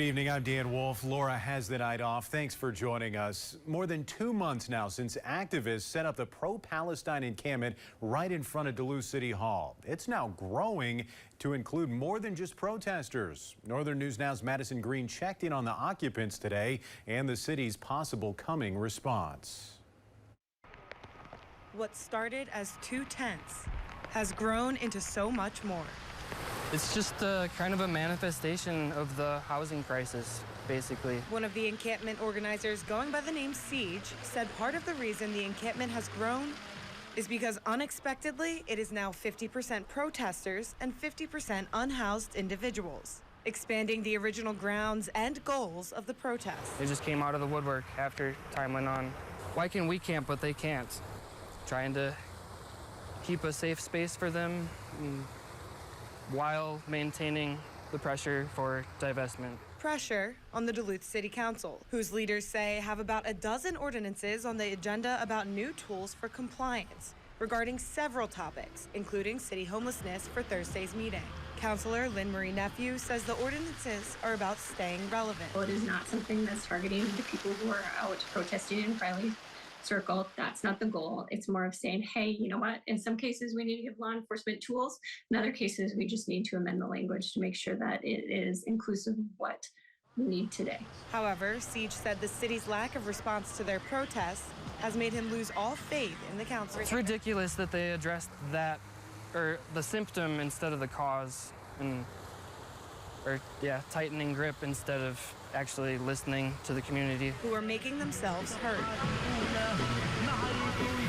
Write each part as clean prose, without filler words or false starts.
evening. I'm Dan Wolf. Laura has the night off. Thanks for joining us. More than 2 months now since activists set up the pro-Palestine encampment right in front of Duluth City Hall. It's now growing to include more than just protesters. Northern News Now's Madison Green checked in on the occupants today and the city's possible coming response. What started as 2 tents has grown into so much more. It's just kind of a manifestation of the housing crisis, basically. One of the encampment organizers, going by the name Siege, said part of the reason the encampment has grown is because unexpectedly it is now 50% protesters and 50% unhoused individuals, expanding the original grounds and goals of the protest. They just came out of the woodwork after time went on. Why can we camp but they can't? Trying to keep a safe space for them while maintaining the pressure for divestment. Pressure on the Duluth City Council, whose leaders say have about a dozen ordinances on the agenda about new tools for compliance regarding several topics, including city homelessness for Thursday's meeting. Councilor Lynn Marie Nephew says the ordinances are about staying relevant. It is not something that's targeting the people who are out protesting in Riley Circle. That's not the goal. It's more of saying, hey, you know what? In some cases, we need to give law enforcement tools. In other cases, we just need to amend the language to make sure that it is inclusive of what we need today. However, Siege said the city's lack of response to their protests has made him lose all faith in the council. It's ridiculous that they addressed that, or the symptom instead of the cause, tightening grip instead of actually listening to the community. Who are making themselves heard.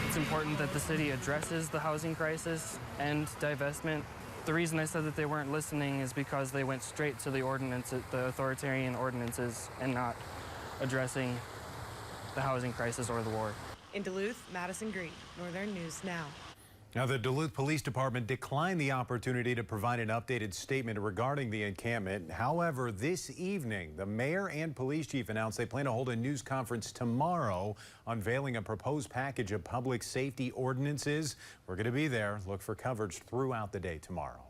It's important that the city addresses the housing crisis and divestment. The reason I said that they weren't listening is because they went straight to the ordinances, the authoritarian ordinances, and not addressing the housing crisis or the war. In Duluth, Madison Green, Northern News Now. Now, the Duluth Police Department declined the opportunity to provide an updated statement regarding the encampment. However, this evening, the mayor and police chief announced they plan to hold a news conference tomorrow, unveiling a proposed package of public safety ordinances. We're going to be there. Look for coverage throughout the day tomorrow.